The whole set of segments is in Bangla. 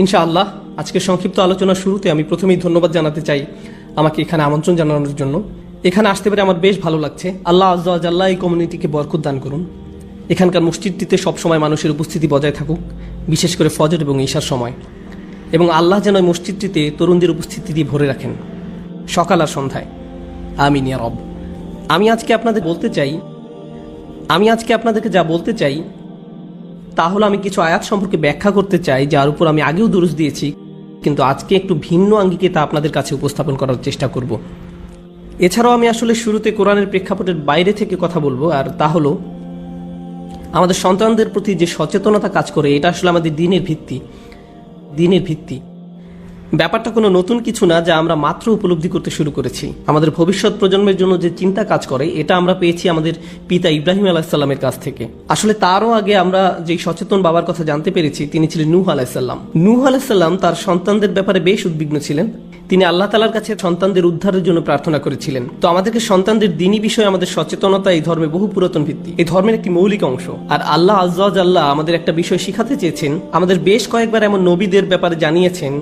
ইনশাআল্লাহ আজকের সংক্ষিপ্ত আলোচনার শুরুতে আমি প্রথমেই ধন্যবাদ জানাতে চাই আমাকে এখানে আমন্ত্রণ জানানোর জন্য। এখানে আসতে পেরে আমার বেশ ভালো লাগছে। আল্লাহ আজ্জা ওয়া জাল্লা এই কমিউনিটিকে বরকত দান করুন। এখানকার মসজিদটিতে সবসময় মানুষের উপস্থিতি বজায় থাকুক, বিশেষ করে ফজর এবং ঈশার সময়, এবং আল্লাহ যেন এই মসজিদটিতে তরুণদের উপস্থিতি দিয়ে ভরে রাখেন সকাল আর সন্ধ্যায়। আমিন ইয়া রব। আমি আজকে আপনাদেরকে যা বলতে চাই তা হলো, আমি কিছু আয়াত সম্পর্কে ব্যাখ্যা করতে চাই যার উপর আমি আগেও দুরূস দিয়েছি, কিন্তু আজকে একটু ভিন্ন আঙ্গিকে তা আপনাদের কাছে উপস্থাপন করার চেষ্টা করব। এছাড়াও আমি আসলে শুরুতে কোরআনের প্রেক্ষাপটের বাইরে থেকে কথা বলবো, আর তা হলো আমাদের সন্তানদের প্রতি যে সচেতনতা কাজ করে, এটা আসলে আমাদের দিনের ভিত্তি। ব্যাপারটা কোনো নতুন কিছু না, যা আমরা মাত্র উপলব্ধি করতে শুরু করেছি। আমাদের ভবিষ্যৎ প্রজন্মের জন্য যে চিন্তা কাজ করে, এটা আমরা পেয়েছি আমাদের পিতা ইব্রাহিম আলাইহিসসালামের কাছ থেকে। আসলে তারও আগে আমরা যে সচেতন বাবার কথা জানতে পেরেছি, তিনি ছিলেন নূহ আলাইহিসসালাম। নূহ আলাইহিসসালাম তার সন্তানদের ব্যাপারে বেশ উদ্বিগ্ন ছিলেন। তিনি আল্লাহ তাআলার কাছে সন্তানদের উদ্ধারের জন্য প্রার্থনা করেছিলেন। তো আমাদেরকে সন্তানদের দ্বীনি বিষয়ে আমাদের সচেতনতা এই ধর্মের বহু পুরাতন ভিত্তি, এই ধর্মের একটি মৌলিক অংশ। আর আল্লাহ আজ্জা ওয়া জাল্লা আমাদের একটা বিষয় শিখাতে চেয়েছেন। আমাদের বেশ কয়েকবার এমন নবীদের ব্যাপারে জানিয়েছেন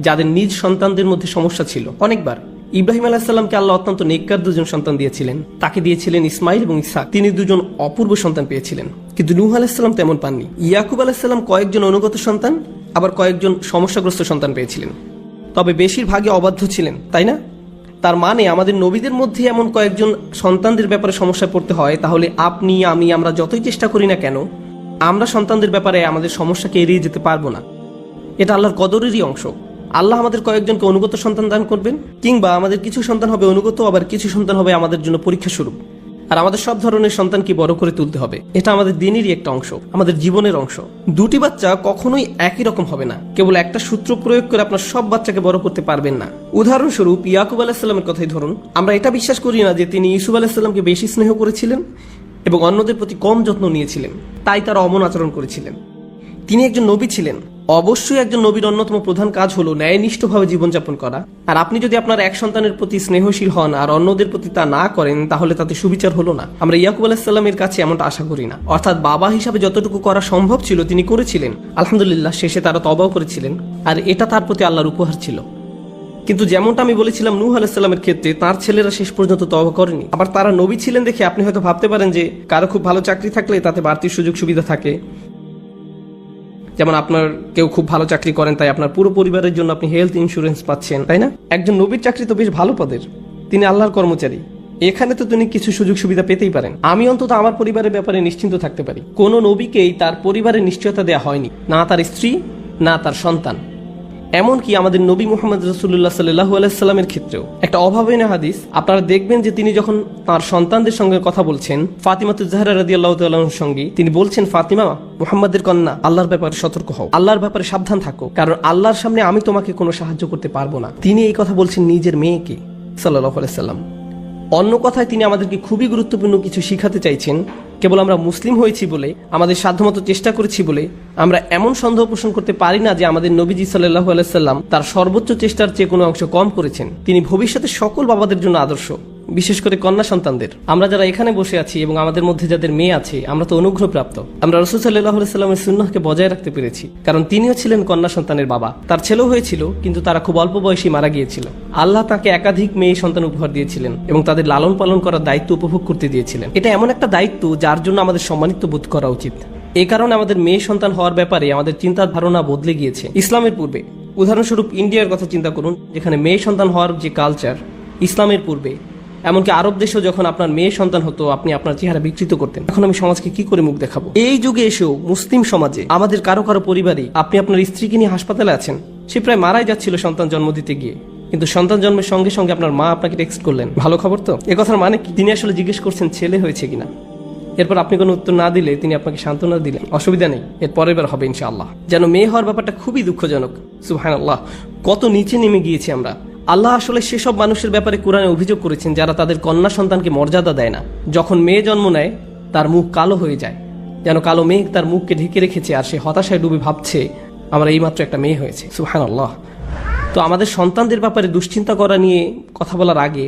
যাদের নিজ সন্তানদের মধ্যে সমস্যা ছিল। অনেকবার ইব্রাহিম আলাইহিসসালামকে আল্লাহ অত্যন্ত নেককার দুজন সন্তান দিয়েছিলেন। তাকে দিয়েছিলেন ইসমাইল এবং ইসহাক। তিনি দুজন অপূর্ব সন্তান পেয়েছিলেন, কিন্তু নূহ আলাইহিসসালাম তেমন পাননি। ইয়াকুব আলাইহিসসালাম কয়েকজন অনুগত সন্তান, আবার কয়েকজন সমস্যাগ্রস্ত সন্তান পেয়েছিলেন, তবে বেশিরভাগই অবাধ্য ছিলেন, তাই না? তার মানে আমাদের নবীদের মধ্যে এমন কয়েকজন সন্তানদের ব্যাপারে সমস্যায় পড়তে হয়, তাহলে আপনি আমরা যতই চেষ্টা করি না কেন, আমরা সন্তানদের ব্যাপারে আমাদের সমস্যাকে এড়িয়ে যেতে পারবো না। এটা আল্লাহর কদরেরই অংশ। আল্লাহ আমাদের কয়েকজনকে অনুগত সন্তান দান করবেন, কিংবা আমাদের কিছু সন্তান হবে অনুগত, আবার কিছু সন্তান হবে আমাদের জন্য পরীক্ষা স্বরূপ। আর আমাদের সব ধরনের সন্তানকে বড় করে তুলতে হবে। এটা আমাদের দিনেরই একটা অংশ, আমাদের জীবনের অংশ। দুটি বাচ্চা কখনোই একই রকম হবে না। কেবল একটা সূত্র প্রয়োগ করে আপনার সব বাচ্চাকে বড় করতে পারবেন না। উদাহরণস্বরূপ ইয়াকুব আলাইহিসসালামের কথাই ধরুন। আমরা এটা বিশ্বাস করি না যে তিনি ইউসুফ আলাইহিসসালামকে বেশি স্নেহ করেছিলেন এবং অন্যদের প্রতি কম যত্ন নিয়েছিলেন, তাই তারা অমন আচরণ করেছিলেন। তিনি একজন নবী ছিলেন। অবশ্যই একজন নবীর অন্যতম প্রধান কাজ হলো ন্যায়নিষ্ঠভাবে জীবনযাপন করা। আর আপনি যদি আপনার এক সন্তানের প্রতি স্নেহশীল হন আর অন্যদের প্রতি তা না করেন, তাহলে তাতে সুবিচার হলো না। আমরা ইয়াকুব আলাইহিসসালামের কাছে এমনটা আশা করি না। অর্থাৎ বাবা হিসাবে যতটুকু করা সম্ভব ছিল তিনি করেছিলেন। আলহামদুলিল্লাহ, শেষে তারা তওবাও করেছিলেন, আর এটা তার প্রতি আল্লাহর উপহার ছিল। কিন্তু যেমনটা আমি বলেছিলাম নূহ আলাইহিসসালামের ক্ষেত্রে, তার ছেলেরা শেষ পর্যন্ত তওবা করেনি। আবার তারা নবী ছিলেন দেখে আপনি হয়তো ভাবতে পারেন যে কারো খুব ভালো চাকরি থাকলে তাতে বাড়তি সুযোগ সুবিধা থাকে। যেমন আপনার কেউ খুব ভালো চাকরি করেন, তাই আপনার পুরো পরিবারের জন্য আপনি হেলথ ইন্স্যুরেন্স পাচ্ছেন, তাই না? একজন নবীর চাকরি তো বেশ ভালো পদের, তিনি আল্লাহর কর্মচারী। এখানে তো তিনি কিছু সুযোগ সুবিধা পেতেই পারেন। আমি অন্তত আমার পরিবারের ব্যাপারে নিশ্চিন্ত থাকতে পারি। কোনো নবীকেই তার পরিবারের নিশ্চয়তা দেওয়া হয়নি, না তার স্ত্রী, না তার সন্তান। এমনকি আমাদের নবী মুহাম্মদ রাসূলুল্লাহ সাল্লাল্লাহু আলাইহি সাল্লামের ক্ষেত্রেও একটা অভাবনীয় হাদিস আপনারা দেখবেন যে তিনি যখন তার সন্তানদের সঙ্গে কথা বলছেন, ফাতিমাতুজ জাহরা রাদিয়াল্লাহু তাআলার সঙ্গে, তিনি বলছেন, ফাতিমা, মুহাম্মাদের কন্যা, আল্লাহর ব্যাপারে সতর্ক হও, আল্লাহর ব্যাপারে সাবধান থাকো, কারণ আল্লাহর সামনে আমি তোমাকে কোনো সাহায্য করতে পারবো না। তিনি এই কথা বলছেন নিজের মেয়েকে সাল্লাল্লাহু আলাইহি সাল্লাম। অন্য কথায় তিনি আমাদেরকে খুবই গুরুত্বপূর্ণ কিছু শিখাতে চাইছেন। কেবল আমরা মুসলিম হয়েছি বলে, আমাদের সাধ্যমতো চেষ্টা করেছি বলে আমরা এমন সন্দেহ পোষণ করতে পারি না যে আমাদের নবীজি সাল্লাল্লাহু আলাইহি সাল্লাম তার সর্বোচ্চ চেষ্টার চেয়ে কোনো অংশ কম করেছেন। তিনি ভবিষ্যতে সকল বাবাদের জন্য আদর্শ, বিশেষ করে কন্যা সন্তানদের। আমরা যারা এখানে বসে আছি এবং আমাদের মধ্যে যাদের মেয়ে আছে, আমরা তো অনুগ্রহপ্রাপ্ত। আমরা রাসূল সাল্লাল্লাহু আলাইহি সাল্লামের সুন্নাহকে বজায় রাখতে পেরেছি, কারণ তিনিও ছিলেন কন্যা সন্তানের বাবা। তার ছেলেও হয়েছিল, কিন্তু তারা খুব অল্প বয়সী মারা গিয়েছিল। আল্লাহ তাকে একাধিক মেয়ে সন্তান উপহার দিয়েছিলেন এবং তাদের লালন পালন করার দায়িত্ব উপভোগ করতে দিয়েছিলেন। এটা এমন একটা দায়িত্ব যার জন্য আমাদের সম্মানিত বোধ করা উচিত। এই কারণে আমাদের মেয়ে সন্তান হওয়ার ব্যাপারে আমাদের চিন্তা ধারণা বদলে গিয়েছে ইসলামের পূর্বে। উদাহরণস্বরূপ ইন্ডিয়ার কথা চিন্তা করুন, যেখানে মেয়ে সন্তান হওয়ার যে কালচার ইসলামের পূর্বে, এমনকি আরব দেশেও যখন আপনার মেয়ে সন্তান হতো আপনি আপনার চেহারা বিকৃত করতেন। এখন আমি সমাজকে কি করে মুখ দেখাবো? এই যুগে এসেও মুসলিম সমাজে আমাদের কারো কারো পরিবারে আপনি আপনার স্ত্রীকে নিয়ে হাসপাতালে আছেন, সে প্রায় মারাই যাচ্ছিল সন্তান জন্ম দিতে গিয়ে, কিন্তু সন্তান জন্মের সঙ্গে সঙ্গে আপনার মা আপনাকে টেক্সট করলেন, ভালো খবর তো? এ কথার মানে কি? তিনি আসলে জিজ্ঞেস করছেন ছেলে হয়েছে কিনা। এরপর আপনি কোনো উত্তর না দিলে তিনি আপনাকে সান্ত্বনা দিলেন, অসুবিধা নেই, এর পরের বার হবে ইনশাআল্লাহ। যেন মেয়ে হওয়ার ব্যাপারটা খুবই দুঃখজনক। সুবহানাল্লাহ, কত নিচে নেমে গিয়েছি আমরা। আল্লাহ আসলে সেসব মানুষের ব্যাপারে কোরআনে অভিযোগ করেছেন যারা তাদের কন্যা সন্তানকে মর্যাদা দেয় না। যখন মেয়ে জন্ম নেয় তার মুখ কালো হয়ে যায়, যেন কালো মেঘ তার মুখকে ঢেকে রেখেছে, আর সে হতাশায় ডুবে ভাবছে আমার এইমাত্র একটা মেয়ে হয়েছে। সুবহানাল্লাহ। তো আমাদের সন্তানদের ব্যাপারে দুশ্চিন্তা করা নিয়ে কথা বলার আগে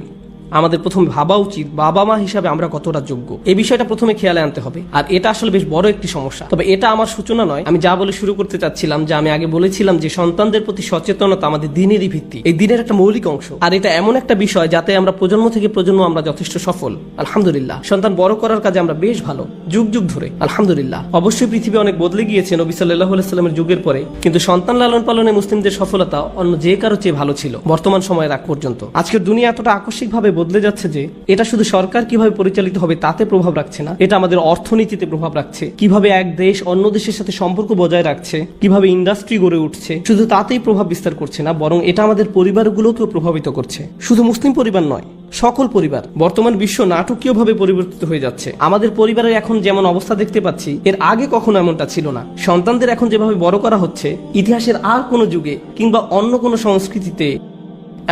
আমাদের প্রথমে ভাবা উচিত বাবা মা হিসাবে আমরা কতটা যোগ্য, এই বিষয়টা প্রথমে খেয়ালে আনতে হবে। আর এটা আসলে বেশ বড় একটি সমস্যা। তবে এটা আমার সূচনা নয়, আমি যা বলে শুরু করতে চাচ্ছিলাম যে আমি আগে বলেছিলাম যে সন্তানদের প্রতি সচেতনতা আমাদের দিনেরই ভিত্তি, এই দিনের একটা মৌলিক অংশ। আর এটা এমন একটা বিষয় যাতে আমরা প্রজন্ম থেকে প্রজন্ম আমরা যথেষ্ট সফল, আলহামদুলিল্লাহ। সন্তান বড় করার কাজে আমরা বেশ ভালো, যুগ যুগ ধরে, আলহামদুলিল্লাহ। অবশ্যই পৃথিবী অনেক বদলে গিয়েছে নবী সাল্লাল্লাহু আলাইহি সাল্লামের যুগের পরে, কিন্তু সন্তান লালন পালনে মুসলিমদের সফলতা অন্য যে কারো চেয়ে ভালো ছিল বর্তমান সময়ের আগ পর্যন্ত। আজকের দুনিয়া এতটা আকস্মিকভাবে বদলে যাচ্ছে যে এটা শুধু সরকার কিভাবে পরিচালিত হবে তাতে প্রভাব রাখছে না, এটা আমাদের অর্থনীতিতে প্রভাব রাখছে। কিভাবে এক দেশ অন্য দেশের সাথে সম্পর্ক বজায় রাখছে, কিভাবে ইন্ডাস্ট্রি গড়ে উঠছে, শুধু তাতেই প্রভাব বিস্তার করছে না, বরং এটা আমাদের পরিবারগুলোকেও প্রভাবিত করছে। শুধু মুসলিম পরিবার নয়, সকল পরিবার। বর্তমান বিশ্ব নাটকীয়ভাবে পরিবর্তিত হয়ে যাচ্ছে। আমাদের পরিবারের এখন যেমন অবস্থা দেখতে পাচ্ছি, এর আগে কখনো এমনটা ছিল না। সন্তানদের এখন যেভাবে বড় করা হচ্ছে, ইতিহাসের আর কোনো যুগে কিংবা অন্য কোনো সংস্কৃতিতে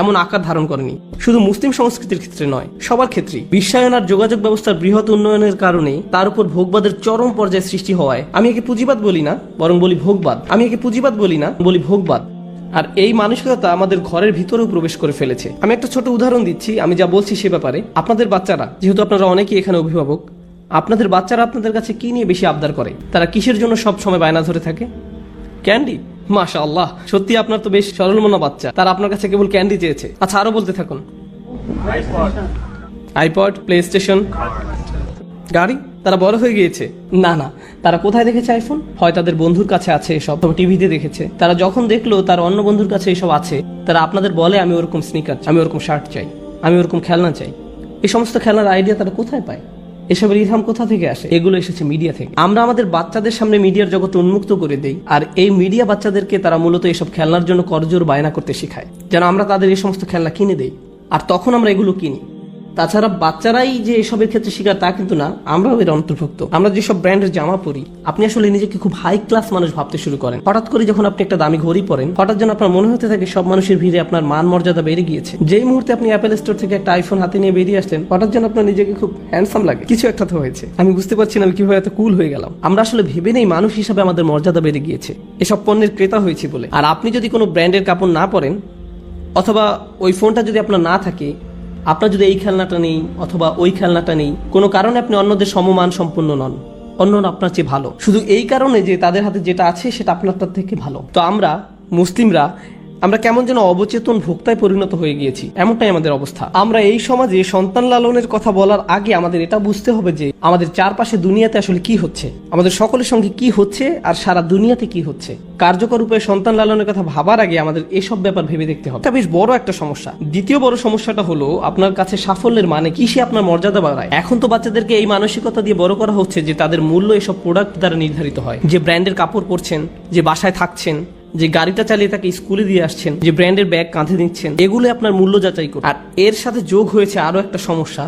এমন আকার ধারণ করেনি। শুধু মুসলিম সংস্কৃতির ক্ষেত্রে নয়, সবার ক্ষেত্রে। বিশ্বায়ন আর যোগাযোগ ব্যবস্থার বৃহৎ উন্নয়নের কারণে তার উপর ভোগবাদের চরম পর্যায়ে সৃষ্টি হওয়ায় আমি একে পুঁজিবাদ বলি না, বরং বলি ভোগবাদ। আমি একে পুঁজিবাদ বলি না, বলি ভোগবাদ। আর এই মানসিকতা আমাদের ঘরের ভিতরেও প্রবেশ করে ফেলেছে। আমি একটা ছোট উদাহরণ দিচ্ছি আমি যা বলছি সে ব্যাপারে। আপনাদের বাচ্চারা, যেহেতু আপনারা অনেকেই এখানে অভিভাবক, আপনাদের বাচ্চারা আপনাদের কাছে কি নিয়ে বেশি আবদার করে? তারা কিসের জন্য সব সময় বায়না ধরে থাকে? ক্যান্ডি। মাশাআল্লাহ, সত্যি আপনার তো বেশ সরল মনা বাচ্চা। তারা আপনার কাছে কেবল ক্যান্ডি চেয়েছে। আচ্ছা, আরো বলতে থাকুন। আইপড, প্লে স্টেশন, গাড়ি। তারা বড় হয়ে গিয়েছে। না না, তারা কোথায় দেখেছে আইফোন? হয় তাদের বন্ধুর কাছে আছে এসব, টিভিতে দেখেছে। তারা যখন দেখলো তার অন্য বন্ধুর কাছে এসব আছে, তারা আপনাদের বলে আমি ওরকম স্নিকার, আমি ওরকম শার্ট চাই, আমি ওরকম খেলনা চাই। এই সমস্ত খেলনার আইডিয়া তারা কোথায় পায়? এসবের ইলহাম কোথা থেকে আসে? এগুলো এসেছে মিডিয়া থেকে। আমরা আমাদের বাচ্চাদের সামনে মিডিয়ার জগৎ উন্মুক্ত করে দেই, আর এই মিডিয়া বাচ্চাদেরকে তারা মূলত এসব খেলনার জন্য করজোর বায়না করতে শেখায়, যেন আমরা তাদের এই সমস্ত খেলনা কিনে দেই। আর তখন আমরা এগুলো কিনি। তাছাড়া বাচ্চারাই যে এসবের ক্ষেত্রে শিকার তা কিন্তু না, আমরাও এর অন্তর্ভুক্ত। আমরা যেসব ব্র্যান্ডের জামা পরি, আপনি আসলে নিজেকে খুব হাই ক্লাস মানুষ ভাবতে শুরু করেন। হঠাৎ করে যখন আপনি একটা দামি ঘড়ি পরেন, হঠাৎ যেন আপনার মনে হতে থাকে সব মানুষের ভিড়ে আপনার মান মর্যাদা বেড়ে গিয়েছে। যেই মুহূর্তে আপনি অ্যাপেল স্টোর থেকে একটা আইফোন হাতে নিয়ে বেরিয়ে আসলেন, হঠাৎ যেন আপনার নিজেকে খুব হ্যান্ডসাম লাগে। কিছু একটা তো হয়েছে, আমি বুঝতে পারছি না আমি কিভাবে এত কুল হয়ে গেলাম। আমরা আসলে ভেবে নেই মানুষ হিসাবে আমাদের মর্যাদা বেড়ে গিয়েছে এসব পণ্যের ক্রেতা হয়েছে বলে। আর আপনি যদি কোনো ব্র্যান্ডের কাপড় না পরেন, অথবা ওই ফোনটা যদি আপনার না থাকে, আপনার যদি এই খেলনাটা নেই অথবা ওই খেলনাটা নেই, কোনো কারণে আপনি অন্যদের সমমান সম্পূর্ণ নন, অন্যরা আপনার চেয়ে ভালো, শুধু এই কারণে যে তাদের হাতে যেটা আছে সেটা আপনারটার থেকে ভালো। তো আমরা মুসলিমরা আমরা কেমন যেন অবচেতন ভোক্তায় পরিণত হয়ে গিয়েছি, এমনটাই আমাদের অবস্থা। আমরা এই সমাজে সন্তান লালনের কথা বলার আগে আমাদের এটা বুঝতে হবে যে আমাদের চারপাশে দুনিয়াতে আসলে কি হচ্ছে, আমাদের সকলের সঙ্গে কি হচ্ছে, আর সারা দুনিয়াতে কি হচ্ছে। কার্যকর উপায়ে সন্তান লালনের কথা ভাবার আগে আমাদের এসব ব্যাপার ভেবে দেখতে হবে। এটা বেশ বড় একটা সমস্যা। দ্বিতীয় বড় সমস্যাটা হলো আপনার কাছে সাফল্যের মানে কি, সে আপনার মর্যাদা বাড়ায়। এখন তো বাচ্চাদেরকে এই মানসিকতা দিয়ে বড় করা হচ্ছে যে তাদের মূল্য এসব প্রোডাক্ট দ্বারা নির্ধারিত হয়। যে ব্র্যান্ডের কাপড় পরছেন, যে বাসায় থাকছেন, যে গাড়িটা চালিয়ে তাকে স্কুলে দিয়ে আসছেন, যে ব্র্যান্ডের ব্যাগ কাঁধে নিচ্ছেন, এগুলো আপনার মূল্য যাচাই করে। আর এর সাথে যোগ হয়েছে আরো একটা সমস্যা,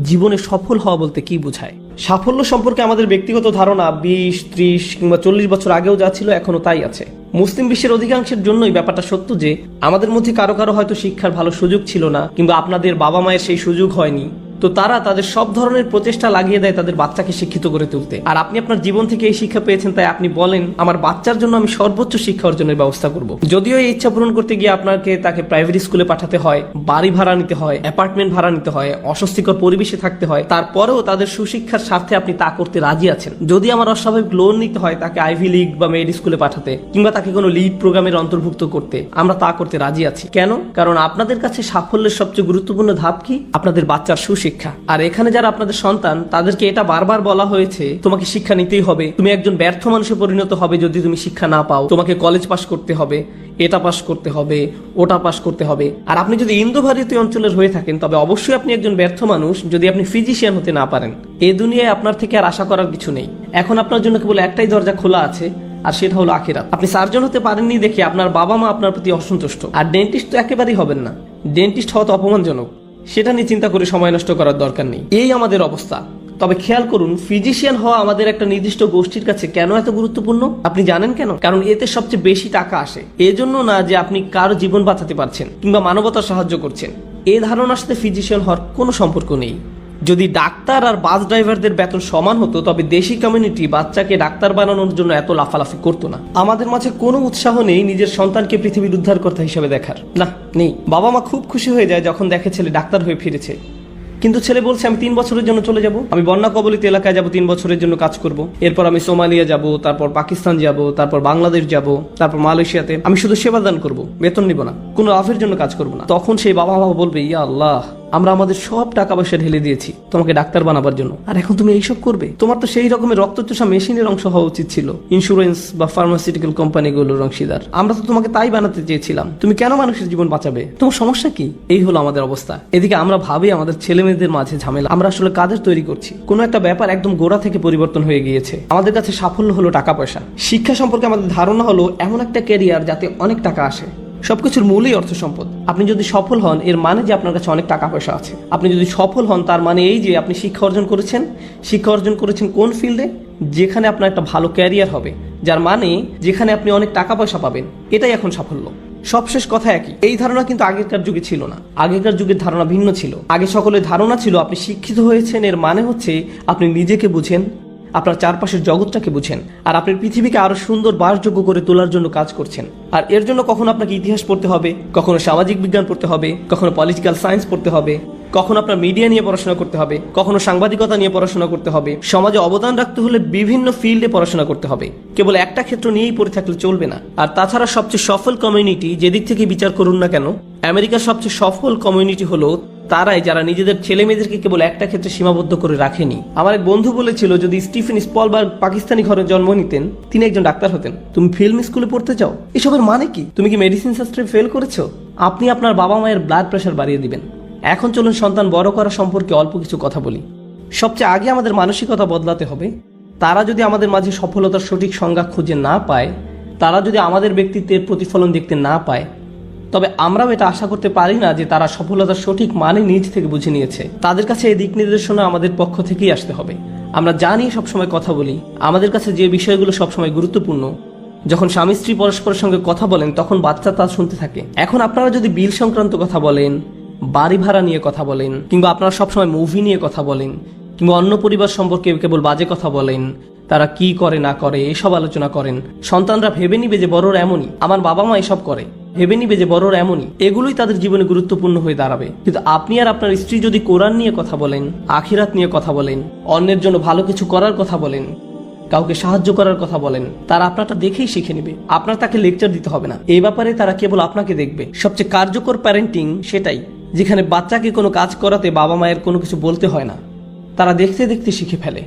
জীবনে সফল হওয়া বলতে কি বোঝায়। সাফল্য সম্পর্কে আমাদের ব্যক্তিগত ধারণা 20, 30 কিংবা 40 বছর আগেও যা ছিল এখনো তাই আছে। মুসলিম বিশ্বের অধিকাংশের জন্যই ব্যাপারটা সত্য যে আমাদের মধ্যে কারো কারো হয়তো শিক্ষার ভালো সুযোগ ছিল না, কিংবা আপনাদের বাবা মায়ের সেই সুযোগ হয়নি, তো তারা তাদের সব ধরনের প্রচেষ্টা লাগিয়ে দেয় তাদের বাচ্চাকে শিক্ষিত করে তুলতে। আর আপনি আপনার জীবন থেকে এই শিক্ষা পেয়েছেন, তাই আপনি বলেন আমার বাচ্চার জন্য আমি সর্বোচ্চ শিক্ষা অর্জনের ব্যবস্থা করব। যদিও এই ইচ্ছা পূরণ করতে গিয়ে আপনাকে তাকে প্রাইভেট স্কুলে পাঠাতে হয়, বাড়ি ভাড়া নিতে হয়, অ্যাপার্টমেন্ট ভাড়া নিতে হয়, অস্বস্তিকর পরিবেশে থাকতে হয়, তারপরেও তাদের সুশিক্ষার স্বার্থে আপনি তা করতে রাজি আছেন। যদি আমার অস্বাভাবিক লোন নিতে হয় তাকে আইভি লিগ বা মেড স্কুলে পাঠাতে, কিংবা তাকে কোনো লিড প্রোগ্রামের অন্তর্ভুক্ত করতে, আমরা তা করতে রাজি আছি। কেন? কারণ আপনাদের কাছে সাফল্যের সবচেয়ে গুরুত্বপূর্ণ ধাপ কি? আপনাদের বাচ্চার সুশিক্ষা। আর এখানে যারা আপনাদের সন্তান, তাদেরকে এটা বারবার বলা হয়েছে তোমাকে শিক্ষা নিতেই হবে, তুমি একজন ব্যর্থ মানুষে পরিণত হবে যদি তুমি শিক্ষা না পাও, তোমাকে কলেজ পাস করতে হবে, এটা পাস করতে হবে, ওটা পাস করতে হবে। আর আপনি যদি ইন্দো ভারতীয় অঞ্চলের হয়ে থাকেন তবে অবশ্যই আপনি একজন ব্যর্থ মানুষ যদি আপনি ফিজিশিয়ান হতে না পারেন। এই দুনিয়ায় আপনার থেকে আর আশা করার কিছু নেই। এখন আপনার জন্য কেবল একটাই দরজা খোলা আছে, আর সেটা হলো আখিরাত। আপনি সার্জন হতে পারেননি দেখে আপনার বাবা মা আপনার প্রতি অসন্তুষ্ট। আর ডেন্টিস্ট তো একেবারেই হবেন না, ডেন্টিস্ট হওয়া তো অপমানজনক, সেটা নিয়ে চিন্তা করে সময় নষ্ট করার দরকার নেই। এই আমাদের অবস্থা। তবে খেয়াল করুন, ফিজিশিয়ান হওয়া আমাদের একটা নির্দিষ্ট গোষ্ঠীর কাছে কেন এত গুরুত্বপূর্ণ আপনি জানেন কেন? কারণ এতে সবচেয়ে বেশি টাকা আসে। এজন্য না যে আপনি কারো জীবন বাঁচাতে পারছেন কিংবা মানবতার সাহায্য করছেন, এই ধারণার সাথে ফিজিশিয়ান হওয়ার কোনো সম্পর্ক নেই। যদি ডাক্তার আর বাস ড্রাইভারদের বেতন সমান হতো তবে দেশি কমিউনিটি বাচ্চাকে ডাক্তার বানানোর জন্য এত লাফালাফি করতো না। আমাদের মাঝে কোনো উৎসাহ নেই নিজের সন্তানকে পৃথিবীর উদ্ধারকর্তা হিসেবে দেখার, না নেই। বাবা মা খুব খুশি হয়ে যায় যখন দেখে ছেলে ডাক্তার হয়ে ফিরেছে, কিন্তু ছেলে বলছে আমি 3 বছরের জন্য চলে যাব, আমি বন্যা কবলিত এলাকায় যাব, 3 বছরের জন্য কাজ করব, এরপর আমি সোমালিয়া যাব, তারপর পাকিস্তান যাব, তারপর বাংলাদেশ যাব, তারপর মালয়েশিয়াতে আমি শুধু সেবা দান করব, বেতন নিব না, কোনো লাভের জন্য কাজ করব না। তখন সেই বাবা মা বলবে ইয়া আল্লাহ, আমরা আমাদের সব টাকা পয়সা ঢেলে দিয়েছি তোমাকে ডাক্তার বানাবার জন্য, আর এখন তুমি এইসব করবে? তোমার তো সেই রকমের রক্তচোষা মেশিনের অংশ হওয়া উচিত ছিল, ইন্স্যুরেন্স বা ফার্মাসিউটিক্যাল কোম্পানিগুলোর অংশীদার। আমরা তো তোমাকে তাই বানাতে চেয়েছিলাম, তুমি কেন মানুষের জীবন বাঁচাবে? তোমার সমস্যা কি? এই হলো আমাদের অবস্থা। এদিকে আমরা ভাবি আমাদের ছেলে মেয়েদের মাঝে ঝামেলা, আমরা আসলে কাদের তৈরি করছি? কোনো একটা ব্যাপার একদম গোড়া থেকে পরিবর্তন হয়ে গিয়েছে। আমাদের কাছে সাফল্য হলো টাকা পয়সা, শিক্ষা সম্পর্কে আমাদের ধারণা হলো এমন একটা ক্যারিয়ার যাতে অনেক টাকা আসে। সবকিছুর মূলই অর্থ সম্পদ। আপনি যদি সফল হন এর মানে যে আপনার কাছে অনেক টাকা পয়সা আছে। আপনি যদি সফল হন তার মানে এই যে আপনি শিক্ষা অর্জন করেছেন। শিক্ষা অর্জন করেছেন কোন ফিল্ডে? যেখানে আপনার একটা ভালো ক্যারিয়ার হবে, যার মানে যেখানে আপনি অনেক টাকা পয়সা পাবেন। এটাই এখন সাফল্য। সবশেষ কথা একই। এই ধারণা কিন্তু আগেকার যুগে ছিল না। আগেকার যুগের ধারণা ভিন্ন ছিল। আগে সকলের ধারণা ছিল আপনি শিক্ষিত হয়েছেন এর মানে হচ্ছে আপনি নিজেকে বুঝেন, আপনার চারপাশের জগৎটাকে বুঝেন, আর আপনি পৃথিবীকে আরো সুন্দর বাসযোগ্য করে তোলার জন্য কাজ করছেন। আর এর জন্য কখনো আপনাকে ইতিহাস পড়তে হবে, কখনো সামাজিক বিজ্ঞান পড়তে হবে, কখনো পলিটিক্যাল সায়েন্স পড়তে হবে, কখনো আপনার মিডিয়া নিয়ে পড়াশোনা করতে হবে, কখনো সাংবাদিকতা নিয়ে পড়াশোনা করতে হবে। সমাজে অবদান রাখতে হলে বিভিন্ন ফিল্ডে পড়াশোনা করতে হবে। কেবল একটা ক্ষেত্র নিয়েই পড়ে থাকলে চলবে না। আর তাছাড়া সবচেয়ে সফল কমিউনিটি যেদিক থেকে বিচার করুন না কেন, আমেরিকার সবচেয়ে সফল কমিউনিটি হলো তারাই যারা নিজেদের ছেলে মেয়েদেরকে কেবল একটা ক্ষেত্রে সীমাবদ্ধ করে রাখেনি। আমার এক বন্ধু বলেছিল যদি স্টিফেন স্পলবার্গ পাকিস্তানি ঘরে জন্ম নিতেন তিনি একজন ডাক্তার হতেন। তুমি ফিল্ম স্কুলে পড়তে চাও? এসবের মানে কি? তুমি কি মেডিসিন শাস্ত্রে ফেল করেছো? আপনি আপনার বাবা মায়ের ব্লাড প্রেশার বাড়িয়ে দিবেন। এখন চলুন সন্তান বড় করা সম্পর্কে অল্প কিছু কথা বলি। সবচেয়ে আগে আমাদের মানসিকতা বদলাতে হবে। তারা যদি আমাদের মাঝে সফলতার সঠিক সংজ্ঞা খুঁজে না পায়, তারা যদি আমাদের ব্যক্তিত্বের প্রতিফলন দেখতে না পায়, তবে আমরাও এটা আশা করতে পারি না যে তারা সফলতার সঠিক মানে নিজ থেকে বুঝে নিয়েছে। তাদের কাছে এই দিক নির্দেশনা আমাদের পক্ষ থেকেই আসতে হবে। আমরা জানি সবসময় কথা বলি, আমাদের কাছে যে বিষয়গুলো সবসময় গুরুত্বপূর্ণ, যখন স্বামী স্ত্রী পরস্পরের সঙ্গে কথা বলেন তখন বাচ্চা তা শুনতে থাকে। এখন আপনারা যদি বিল সংক্রান্ত কথা বলেন, বাড়ি ভাড়া নিয়ে কথা বলেন, কিংবা আপনারা সবসময় মুভি নিয়ে কথা বলেন, কিংবা অন্য পরিবার সম্পর্কে কেবল বাজে কথা বলেন, তারা কি করে না করে এসব আলোচনা করেন, সন্তানরা ভেবে নিবে যে বড়রা এমনই, আমার বাবা মা এসব করে, ভেবে নিবে যে বড়রা এমনই, এগুলোই তাদের জীবনে গুরুত্বপূর্ণ হয়ে দাঁড়াবে। কিন্তু আপনি আর আপনার স্ত্রী যদি কোরআন নিয়ে কথা বলেন, আখিরাত নিয়ে কথা বলেন, অন্যের জন্য ভালো কিছু করার কথা বলেন, কাউকে সাহায্য করার কথা বলেন, তারা আপনারটা দেখেই শিখে নিবে। আপনার তাকে লেকচার দিতে হবে না। এই ব্যাপারে তারা কেবল আপনাকে দেখবে। সবচেয়ে কার্যকর প্যারেন্টিং সেটাই, যেখানে বাচ্চাকে কোনো কাজ করাতে বাবা মায়ের কোনো কিছু বলতে হয় না। তারা দেখতে দেখতে শিখে ফেলে,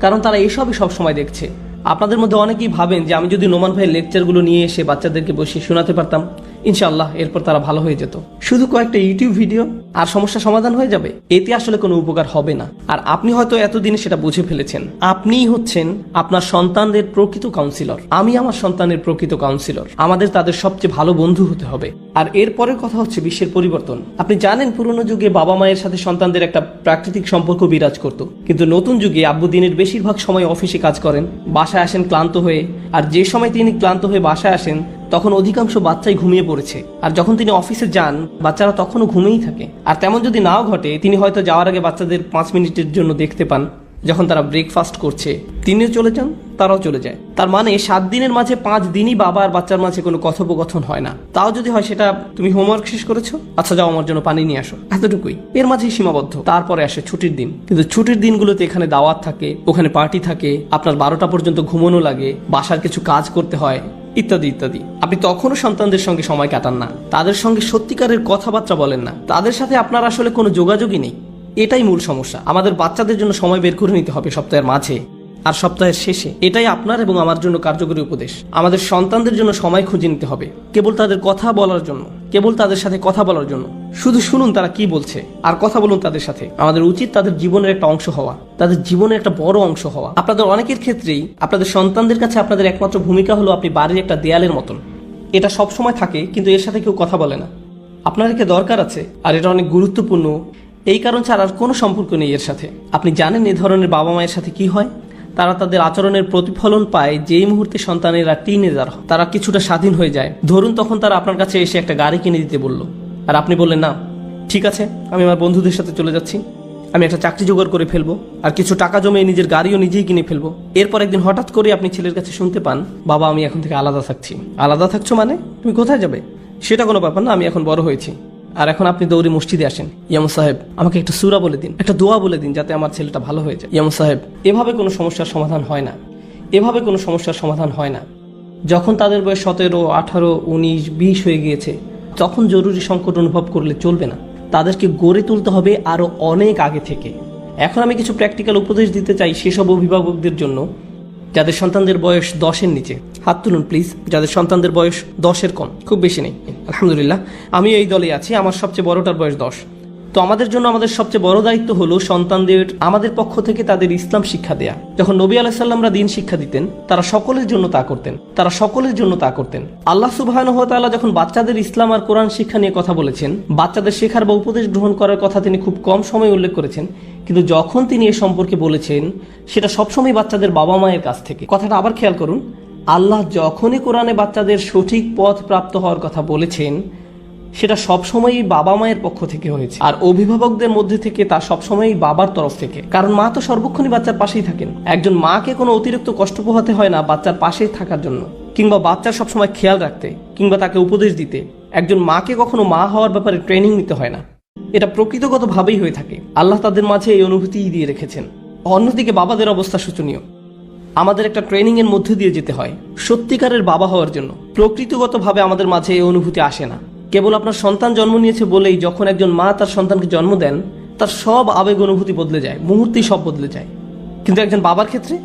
কারণ তারা এসবই সবসময় দেখছে। আপনাদের মধ্যে অনেকেই ভাবেন যে আমি যদি নোমান ভাইয়ের লেকচারগুলো নিয়ে এসে বাচ্চাদেরকে বসিয়ে শোনাতে পারতাম, ইনশাআল্লাহ এরপর তারা ভালো হয়ে যেত। শুধু কয়েকটা ইউটিউব ভিডিও আর সমস্যা সমাধান হয়ে যাবে, এতে আসলে কোনো উপকার হবে না। আর আপনি হয়তো এতদিনে সেটা বুঝে ফেলেছেন। আপনিই হচ্ছেন আপনার সন্তানদের প্রকৃত কাউন্সিলর। আমি আমার সন্তানের প্রকৃত কাউন্সিলর। আমাদের তাদের সবচেয়ে ভালো বন্ধু হতে হবে। আর এরপরের কথা হচ্ছে বিশ্বের পরিবর্তন। আপনি জানেন পুরনো যুগে বাবা মায়ের সাথে সন্তানদের একটা প্রাকৃতিক সম্পর্ক বিরাজ করত, কিন্তু নতুন যুগে আব্বু দিনের বেশিরভাগ সময় অফিসে কাজ করেন, বাসায় আসেন ক্লান্ত হয়ে। আর যে সময় তিনি ক্লান্ত হয়ে বাসায় আসেন তখন অধিকাংশ বাচ্চাই ঘুমিয়ে পড়েছে। আর যখন তিনি অফিসে যান বাচ্চারা তখনও ঘুমিয়েই থাকে। আর তেমন যদি নাও ঘটে, তিনি হয়তো যাওয়ার আগে বাচ্চাদের 5 মিনিটের জন্য দেখতে পান। যখন তারা ব্রেকফাস্ট করছে তিনিও চলে যান, তারাও চলে যায়। তার মানে 7 দিনের মাঝে 5 দিনই বাবা আর বাচ্চার মাঝে কোনো কথোপকথন হয় না। তাও যদি হয় সেটা তুমি হোমওয়ার্ক শেষ করেছো, আচ্ছা যাও আমার জন্য পানি নিয়ে আসো, এতটুকুই। এর মাঝেই সীমাবদ্ধ। তারপরে আসে ছুটির দিন। কিন্তু ছুটির দিনগুলোতে এখানে দাওয়াত থাকে, ওখানে পার্টি থাকে, আপনার 12টা পর্যন্ত ঘুমানো লাগে, বাসার কিছু কাজ করতে হয়, ইত্যাদি ইত্যাদি। আপনি তখনও সন্তানদের সঙ্গে সময় কাটান না, তাদের সঙ্গে সত্যিকারের কথাবার্তা বলেন না, তাদের সাথে আপনার আসলে কোনো যোগাযোগই নেই। এটাই মূল সমস্যা। আমাদের বাচ্চাদের জন্য সময় বের করে নিতে হবে সপ্তাহের মাঝে আর সপ্তাহের শেষে। এটাই আপনার এবং আমার জন্য কার্যকরী উপদেশ। আমাদের সন্তানদের জন্য সময় খুঁজে নিতে হবে, কেবল তাদের কথা বলার জন্য, কেবল তাদের সাথে কথা বলার জন্য। শুধু শুনুন তারা কি বলছে আর কথা বলুন তাদের সাথে। আমাদের উচিত তাদের জীবনের একটা অংশ হওয়া, তাদের জীবনের একটা বড় অংশ হওয়া। আপনাদের অনেকের ক্ষেত্রেই আপনাদের সন্তানদের কাছে আপনাদের একমাত্র ভূমিকা হলো আপনি বাড়ির একটা দেয়ালের মতন। এটা সব সময় থাকে, কিন্তু এর সাথে কেউ কথা বলে না। আপনার একে দরকার আছে, আর এটা অনেক গুরুত্বপূর্ণ। এই কারণ ছাড়া আর কোনো সম্পর্ক নেই এর সাথে। আপনি জানেন এই ধরনের বাবা মায়ের সাথে কি হয়? তারা তাদের আচরণের প্রতিফলন পায় যেই মুহূর্তে সন্তানেরা টিনেজার হয়, তারা কিছুটা স্বাধীন হয়ে যায়। ধরুন তখন তারা আপনার কাছে এসে একটা গাড়ি কিনে দিতে বলল, আর আপনি বললেন না, ঠিক আছে আমি আমার বন্ধুদের সাথে চলে যাচ্ছি। আমি একটা চাকরি জোগাড় করে ফেলবো, আর কিছু টাকা জমিয়ে নিজের গাড়িও নিজেই কিনে ফেলবো। এরপর একদিন হঠাৎ করে আপনি ছেলের কাছে শুনতে পান, বাবা আমি এখন থেকে আলাদা থাকছি। আলাদা থাকছো মানে? তুমি কোথায় যাবে? সেটা কোনো ব্যাপার না, আমি এখন বড় হয়েছি। আর এখন আপনি দৌড়ে মসজিদে আসেন, ইয়ামু সাহেব আমাকে একটা সূরা বলে দিন, একটা দোয়া বলে দিন যাতে আমার ছেলেটা ভালো হয়ে যায়। ইয়ামু সাহেব, এভাবে কোনো সমস্যার সমাধান হয় না, এভাবে কোনো সমস্যার সমাধান হয় না। যখন তাদের বয়স 17, 18, 19, 20 হয়ে গিয়েছে, তখন জরুরি সংকট অনুভব করলে চলবে না। তাদেরকে গড়ে তুলতে হবে আরো অনেক আগে থেকে। এখন আমি কিছু প্র্যাকটিক্যাল উপদেশ দিতে চাই সেসব অভিভাবকদের জন্য যাদের সন্তানদের বয়স 10-এর নিচে। হাত তুলুন প্লিজ যাদের সন্তানদের বয়স 10-এর কম। খুব বেশি নেই, আলহামদুলিল্লাহ। আমি এই দলে আছি, আমার সবচেয়ে বড়টার বয়স 10। তো আমাদের জন্য আমাদের সবচেয়ে বড় দায়িত্ব হলো সন্তানদের আমাদের পক্ষ থেকে তাদের ইসলাম শিক্ষা দেয়া। যখন নবী আলাইহিস সালামরা দ্বীন শিক্ষা দিতেন, তারা সকলের জন্য তা করতেন, তারা সকলের জন্য তা করতেন। আল্লাহ সুবহানাহু ওয়া তাআলা যখন বাচ্চাদের ইসলাম আর কোরআন শিক্ষা নিয়ে কথা বলেছেন, বাচ্চাদের শেখার বা উপদেশ গ্রহণ করার কথা তিনি খুব কম সময় উল্লেখ করেছেন, কিন্তু যখন তিনি এ সম্পর্কে বলেছেন সেটা সবসময় বাচ্চাদের বাবা মায়ের কাছ থেকে। কথাটা আবার খেয়াল করুন, আল্লাহ যখনই কোরআনে বাচ্চাদের সঠিক পথ প্রাপ্ত হওয়ার কথা বলেছেন, সেটা সবসময়ই বাবা মায়ের পক্ষ থেকে হয়েছে। আর অভিভাবকদের মধ্যে থেকে তা সবসময়ই বাবার তরফ থেকে, কারণ মা তো সর্বক্ষণই বাচ্চার পাশেই থাকেন। একজন মাকে কোনো অতিরিক্ত কষ্ট পোহাতে হয় না বাচ্চার পাশেই থাকার জন্য, কিংবা বাচ্চার সবসময় খেয়াল রাখতে, কিংবা তাকে উপদেশ দিতে। একজন মাকে কখনো মা হওয়ার ব্যাপারে ট্রেনিং নিতে হয় না, এটা প্রকৃতগতভাবেই হয়ে থাকে। আল্লাহ তাদের মাঝে এই অনুভূতিই দিয়ে রেখেছেন। অন্যদিকে বাবাদের অবস্থা শোচনীয়। আমাদের একটা ট্রেনিং এর মধ্যে দিয়ে যেতে হয় সত্যিকারের বাবা হওয়ার জন্য। প্রকৃতিগতভাবে আমাদের মাঝে এই অনুভূতি আসে না। কেবল আপনার সন্তান জন্ম নিয়েছে বলেই যখন একজন মা তার সন্তানকে জন্ম দেন, তার সব আবেগ অনুভূতি বদলে যায়, মুহূর্তেই সব বদলে যায়। কিন্তু একজন বাবার ক্ষেত্রে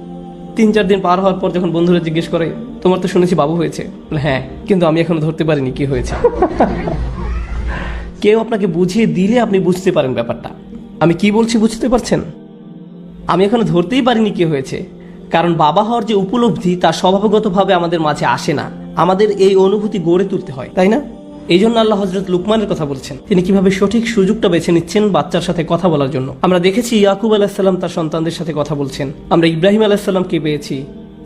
3-4 দিন পার হওয়ার পর যখন বন্ধুরা জিজ্ঞেস করে, তোমার তো শুনেছি বাবু হয়েছে, হ্যাঁ, কিন্তু আমি এখনো ধরতে পারিনি কি হয়েছে। কেউ আপনাকে বুঝিয়ে দিলে আপনি বুঝতে পারেন ব্যাপারটা। আমি কি বলছি বুঝতে পারছেন? আমি এখনো ধরতেই পারিনি কি হয়েছে, কারণ বাবা হওয়ার যে উপলব্ধি তা স্বভাবগতভাবে আমাদের মাঝে আসে না। আমাদের এই অনুভূতি গড়ে তুলতে হয়, তাই না? এই জন্য আল্লাহ হযরত লুকমানের কথা বলছেন, তিনি কিভাবে সঠিক সুযোগটা বেছে নিচ্ছেন বাচ্চার সাথে কথা বলার জন্য। আমরা দেখেছি ইয়াকুব আলাইহিস সালাম তার সন্তানদের সাথে কথা বলছেন। আমরা ইব্রাহিম আলাইহিস সালামকে পেয়েছি,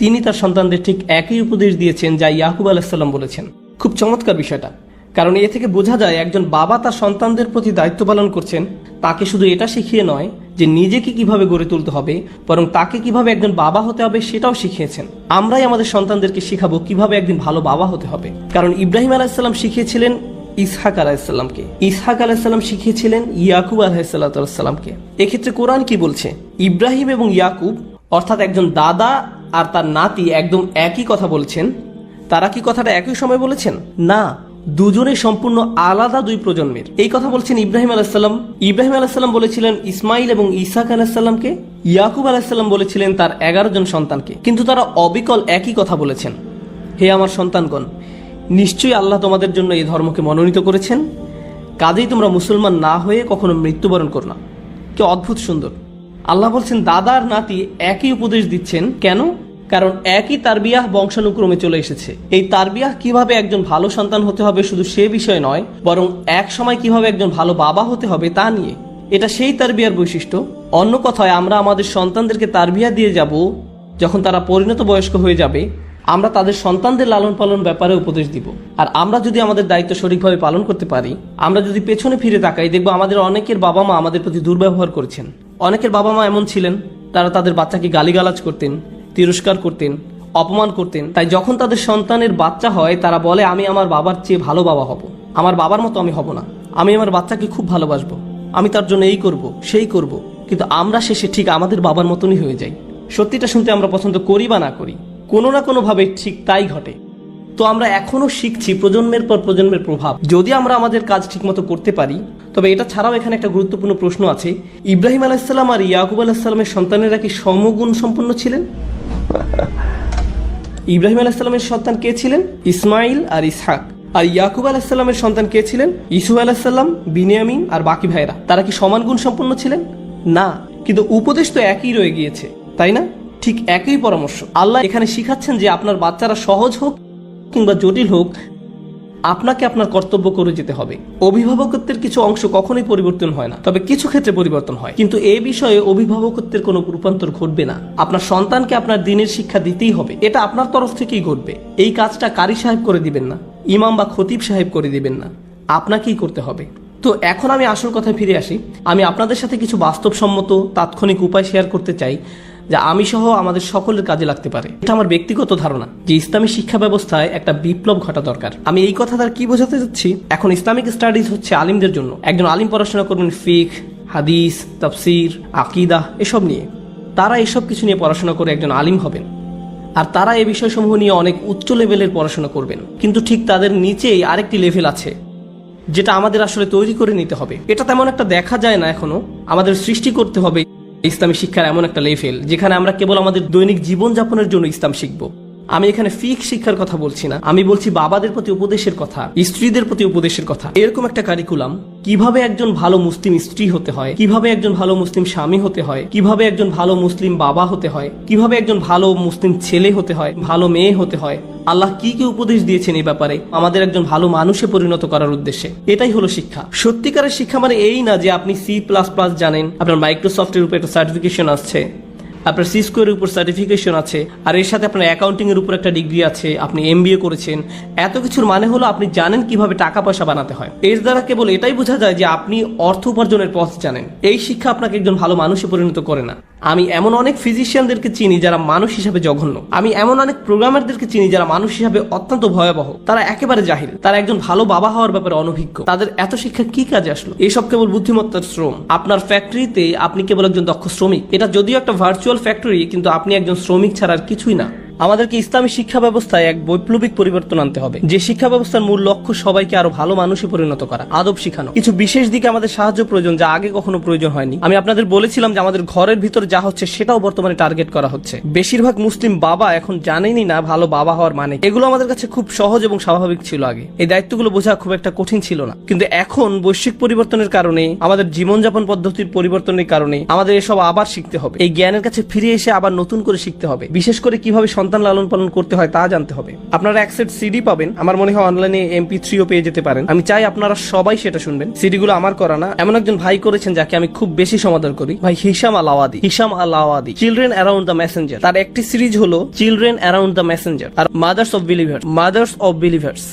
তিনি তার সন্তানদের ঠিক একই উপদেশ দিয়েছেন যা ইয়াকুব আলাইহিস সালাম বলেছেন। খুব চমৎকার বিষয়টা, কারণ এ থেকে বোঝা যায় একজন বাবা তার সন্তানদের প্রতি দায়িত্ব পালন করছেন। তাকে শুধু এটা শিখিয়ে নয় যে নিজেকে কিভাবে গড়ে তুলতে হবে, বরং তাকে কিভাবে একজন বাবা হতে হবে সেটাও শিখিয়েছেন। আমরাই আমাদের সন্তানদেরকে শিখাবো কিভাবে একদিন ভালো বাবা হতে হবে। কারণ ইব্রাহিম আলাইহিস সালাম শিখিয়েছিলেন ইসহাক আলাইহিস সালামকে, ইসহাক আলাইহিস সালাম শিখিয়েছিলেন ইয়াকুব আলাইহিস সালামকে। এক্ষেত্রে কোরআন কি বলছে? ইব্রাহিম এবং ইয়াকুব অর্থাৎ একজন দাদা আর তার নাতি একদম একই কথা বলছেন। তারা কি কথাটা একই সময় বলেছেন? না, দুজনে সম্পূর্ণ আলাদা দুই প্রজন্মের। এই কথা বলছেন ইব্রাহিম আলাইহিস সালাম। ইব্রাহিম আলাইহিস সালাম বলেছিলেন ইসমাইল এবং ইসহাক আলাইহিস সালামকে, ইয়াকুব আলাইহিস সালাম বলেছিলেন তার 11 জন সন্তানকে। কিন্তু তারা অবিকল একই কথা বলেছেন, হে আমার সন্তানগণ, নিশ্চয়ই আল্লাহ তোমাদের জন্য এই ধর্মকে মনোনীত করেছেন, কাজেই তোমরা মুসলমান না হয়ে কখনো মৃত্যুবরণ করো না। কি অদ্ভুত সুন্দর! আল্লাহ বলছেন দাদা আর নাতি একই উপদেশ দিচ্ছেন। কেন? কারণ একই তারবিয়াহ বংশানুক্রমে চলে এসেছে। এই তারবিয়াহ কিভাবে একজন ভালো সন্তান হতে হবে শুধু সে বিষয় নয়, বরং এক সময় কিভাবে একজন ভালো বাবা হতে হবে তা নিয়ে। এটা সেই তারবিয়ার বৈশিষ্ট্য। অন্য কথায়, আমরা আমাদের সন্তানদেরকে তারবিয়া দিয়ে যাব যখন তারা পরিণত বয়স্ক হয়ে যাবে। আমরা তাদের সন্তানদের লালন পালন ব্যাপারে উপদেশ দিব। আর আমরা যদি আমাদের দায়িত্ব সঠিকভাবে পালন করতে পারি, আমরা যদি পেছনে ফিরে তাকাই, দেখবো আমাদের অনেকের বাবা মা আমাদের প্রতি দুর্ব্যবহার করেছেন। অনেকের বাবা মা এমন ছিলেন, তারা তাদের বাচ্চাকে গালিগালাজ করতেন, তিরস্কার করতেন, অপমান করতেন। তাই যখন তাদের সন্তানের বাচ্চা হয়, তারা বলে আমি আমার বাবার চেয়ে ভালো বাবা হব, আমার বাবার মতো আমি হব না, আমি আমার বাচ্চাকে খুব ভালোবাসবো, আমি তার জন্য এই করব সেই করব। কিন্তু আমরা শেষে ঠিক আমাদের বাবার মতনই হয়ে যাই। সত্যিটা শুনতে আমরা পছন্দ করি বা না করি, কোনো না কোনো ভাবে ঠিক তাই ঘটে। তো আমরা এখনো শিখছি প্রজন্মের পর প্রজন্মের প্রভাব। যদি আমরা আমাদের কাজ ঠিকমতো করতে পারি, তবে এটা ছাড়াও এখানে একটা গুরুত্বপূর্ণ প্রশ্ন আছে, ইব্রাহিম আলাইহিস সালাম আর ইয়াকুব আলাইহিস সালামের সন্তানেরা কি সমগুণ সম্পন্ন ছিলেন? ইব্রাহিম আলাইহিস সালামের সন্তান কে ছিলেন? ইসমাইল আর ইসহাক। আর ইয়াকুব আলাইহিস সালামের সন্তান কে ছিলেন? ইসুফ আলাইহিস সালাম, বিনিয়ামিন আর বাকি ভাইরা। তারা কি সমান গুণ সম্পন্ন ছিলেন? না, কিন্তু উপদেশ তো একই রয়ে গিয়েছে, তাই না? ঠিক একই পরামর্শ। আল্লাহ এখানে শিখাচ্ছেন যে আপনার বাচ্চারা সহজ হোক কিংবা জটিল হোক, আপনাকে আপনার কর্তব্য করে যেতে হবে। অভিভাবকত্বের কিছু অংশ কখনোই পরিবর্তন হয় না, তবে কিছু ক্ষেত্রে পরিবর্তন হয়। কিন্তু এই বিষয়ে অভিভাবকত্বের কোনো রূপান্তর ঘটবে না। আপনার সন্তানকে আপনার দ্বীনের শিক্ষা দিতেই হবে, এটা আপনার তরফ থেকেই ঘটবে। এই কাজটা কারি সাহেব করে দিবেন না, ইমাম বা খতিব সাহেব করে দিবেন না, আপনাকেই করতে হবে। তো এখন আমি আসল কথায় ফিরে আসি। আমি আপনাদের সাথে কিছু বাস্তবসম্মত তাৎক্ষণিক উপায় শেয়ার করতে চাই যা আমি সহ আমাদের সকলের কাজে লাগতে পারে। এটা আমার ব্যক্তিগত ধারণা যে ইসলামী শিক্ষা ব্যবস্থায় একটা বিপ্লব ঘটা দরকার। আমি এই কথা দ্বারা কি বোঝাতে যাচ্ছি, এখন ইসলামিক স্টাডিজ হচ্ছে আলিমদের জন্য। একজন আলিম পড়াশোনা করবেন ফিকহ, হাদিস, তাফসির, আকিদা এসব নিয়ে। তারা এসব কিছু নিয়ে পড়াশোনা করে একজন আলিম হবেন, আর তারা এই বিষয়সমূহ নিয়ে অনেক উচ্চ লেভেলের পড়াশোনা করবেন। কিন্তু ঠিক তাদের নিচেই আরেকটি লেভেল আছে যেটা আমাদের আসলে তৈরি করে নিতে হবে। এটা তেমন একটা দেখা যায় না এখনো। আমাদের সৃষ্টি করতে হবে ইসলামী শিক্ষার এমন একটা লেভেল যেখানে আমরা কেবল আমাদের দৈনিক জীবনযাপনের জন্য ইসলাম শিখব। আমি এখানে ফিকহ শিক্ষার কথা বলছি না, আমি বলছি বাবাদের প্রতি উপদেশের কথা, স্ত্রীদের প্রতি উপদেশের কথা। এরকম একটা কারিকুলাম, কিভাবে একজন ভালো মুসলিম স্ত্রী হতে হয়, কিভাবে একজন ভালো মুসলিম স্বামী হতে হয়, কিভাবে একজন ভালো মুসলিম বাবা হতে হয়, কিভাবে একজন ভালো মুসলিম ছেলে হতে হয়, ভালো মেয়ে হতে হয়, আল্লাহ কি কি উপদেশ দিয়েছেন এই ব্যাপারে আমাদের একজন ভালো মানুষে পরিণত করার উদ্দেশ্যে। এটাই হলো শিক্ষা। সত্যিকারের শিক্ষা মানে এই না যে আপনি C++ জানেন, আপনার মাইক্রোসফটের উপর একটা সার্টিফিকেশন আসছে, আপনার সিসকোর উপর সার্টিফিকেশন আছে, আর এর সাথে আপনার অ্যাকাউন্টিং এর উপর একটা ডিগ্রি আছে, আপনি MBA করেছেন। এত কিছুর মানে হলো আপনি জানেন কিভাবে টাকা পয়সা বানাতে হয়। এর দ্বারা কেবল এটাই বোঝা যায় যে আপনি অর্থ উপার্জনের পথ জানেন। এই শিক্ষা আপনাকে একজন ভালো মানুষে পরিণত করে না। আমি এমন অনেক ফিজিশিয়ানদেরকে চিনি যারা মানুষ হিসাবে জঘন্য। আমি এমন অনেক প্রোগ্রামারদেরকে চিনি যারা মানুষ হিসাবে অত্যন্ত ভয়াবহ। তারা একেবারে জাহিল, তারা একজন ভালো বাবা হওয়ার ব্যাপারে অনভিজ্ঞ। তাদের এত শিক্ষা কি কাজে আসলো? এসব কেবল বুদ্ধিমত্তার শ্রম। আপনার ফ্যাক্টরিতে আপনি কেবল একজন দক্ষ শ্রমিক। এটা যদিও একটা ভার্চুয়াল ফ্যাক্টরি, কিন্তু আপনি একজন শ্রমিক ছাড়া আর কিছুই না। আমাদেরকে ইসলামী শিক্ষা ব্যবস্থায় এক বৈপ্লবিক পরিবর্তন আনতে হবে, যে শিক্ষা ব্যবস্থার মূল লক্ষ্য সবাইকে আরো ভালো মানুষে পরিণত করা, আদব শিখানো। কিছু বিশেষ দিকে আমাদের সাহায্য প্রয়োজন যা আগে কখনো প্রয়োজন হয়নি। আমি আপনাদের বলেছিলাম যে আমাদের ঘরের ভিতরে যা হচ্ছে সেটাও বর্তমানে টার্গেট করা হচ্ছে। বেশিরভাগ মুসলিম বাবা এখন জানেনই না ভালো বাবা হওয়ার মানে। এগুলো আমাদের কাছে খুব সহজ এবং স্বাভাবিক ছিল আগে। এই দায়িত্বগুলো বোঝা খুব একটা কঠিন ছিল না। কিন্তু এখন বৈশ্বিক পরিবর্তনের কারণে, আমাদের জীবনযাপন পদ্ধতির পরিবর্তনের কারণে আমাদের এসব আবার শিখতে হবে। এই জ্ঞানের কাছে ফিরে এসে আবার নতুন করে শিখতে হবে। বিশেষ করে কিভাবে সন্তান লালন পালন করতে হয় তা জানতে হবে। আপনারা এক সেট সিডি পাবেন, আমার মনে হয় অনলাইনে MP3ও পেয়ে যেতে পারেন। আমি চাই আপনারা সবাই সেটা শুনবেন। সিডিগুলো আমার করা না, এমন একজন ভাই করেছেন যাকে আমি খুব বেশি সমাদর করি, ভাই Hisham Al Awadi. Children around the messenger, তার একটি সিরিজ হলো চিলড্রেন অ্যারাউন্ড দ্য মেসেঞ্জার আর মাদার্স অফ বিলিভার্স।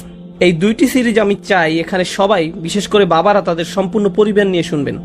এই দুইটি সিরিজ আমি চাই এখানে সবাই, বিশেষ করে বাবারা, তাদের সম্পূর্ণ পরিবার নিয়ে শুনবেন।